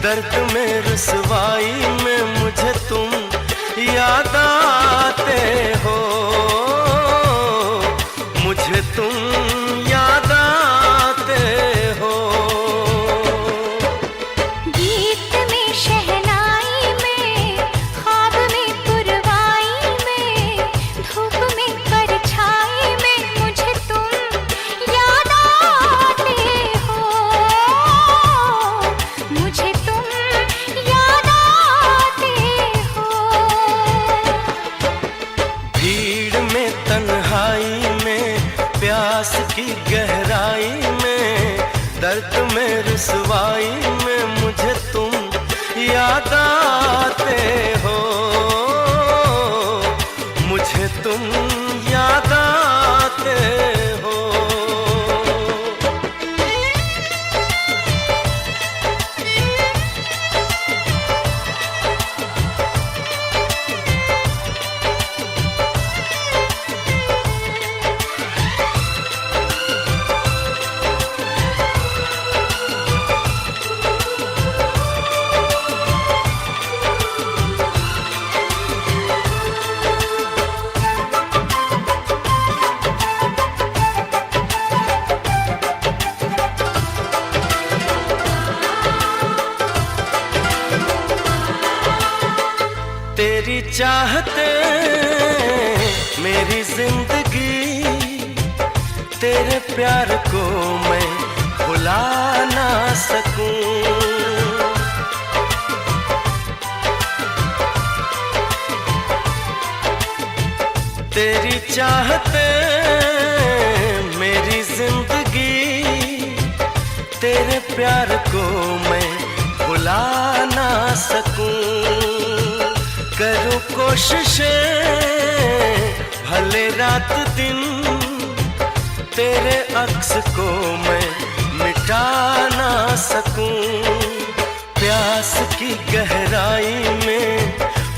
दर्द में रुसवाई में मुझे तुम याद आते हो, मुझे तुम याद आते हो। गीत में शहनाई में, ख्वाब में पुरवाई में, धूप में परछाई में मुझे तुम याद आते हो, मुझे तुम याद आते हो। भीड़ में तन्हाई में, प्यास की गहराई में, दर्द में रुसवाई में मुझे तुम याद आते हो, मुझे तुम याद आते हो। तेरी चाहते मेरी जिंदगी, तेरे प्यार को मैं भुला ना सकूं। तेरी चाहते मेरी जिंदगी, तेरे प्यार को मैं भुला ना सकूं। करूं कोशिशें भले रात दिन, तेरे अक्स को मैं मिटा ना सकूं। प्यास की गहराई में,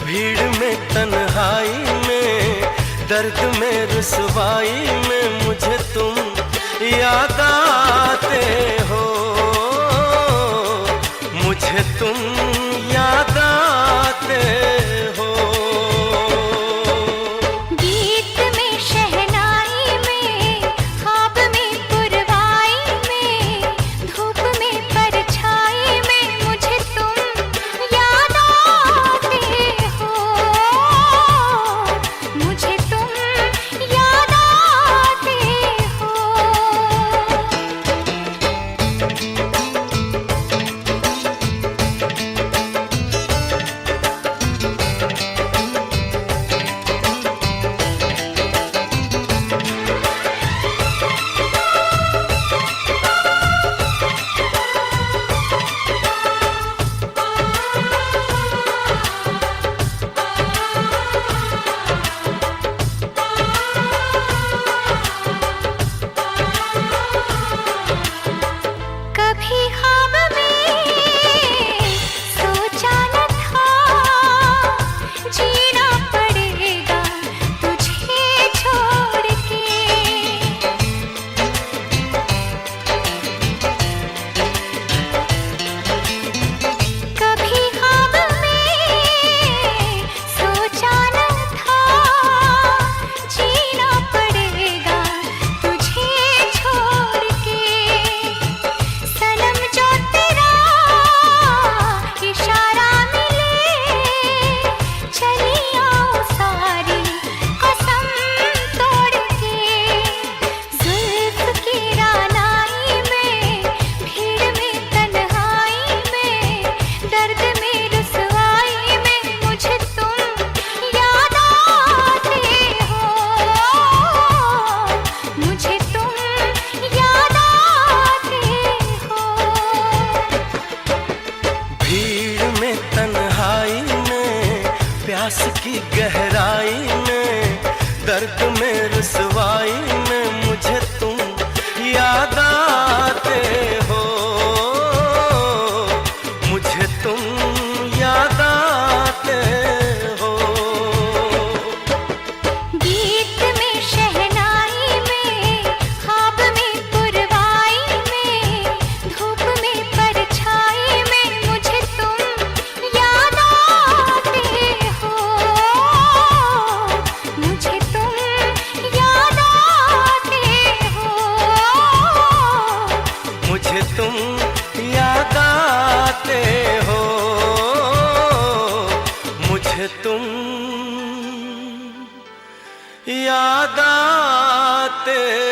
भीड़ में तन्हाई में, दर्द में रुसवाई में मुझे तुम याद आते हो, मुझे तुम याद आते हो। गीत में शहनाई में, ख्वाब में पुरवाई में, धूप में परछाई में मुझे तुम याद आते हो, मुझे तुम याद आते हो। कभी ख्वाब में सोचा न था, जीना पड़ेगा तुझे छोड़ के। कभी ख्वाब में सोचा न था, जीना पड़ेगा तुझे छोड़ के। सनम जो तेरा इशारा मिले, चली आओ सारी कसम तोड़ के। जुल्फ की रानाई में, भीड़ में तन्हाई में, दर्द में रुसवाई में मुझे तुम याद आते हो, मुझे तुम याद आते हो। भीड़ में तन्हाई में, प्यास की गहराई में, दर्द में रुसवाई में मुझे तुम याद आते हो, मुझे तुम याद आते हो। गीत में शहनाई में, ख्वाब में पुरवाई में, धूप में परछाई में मुझे तुम याद आते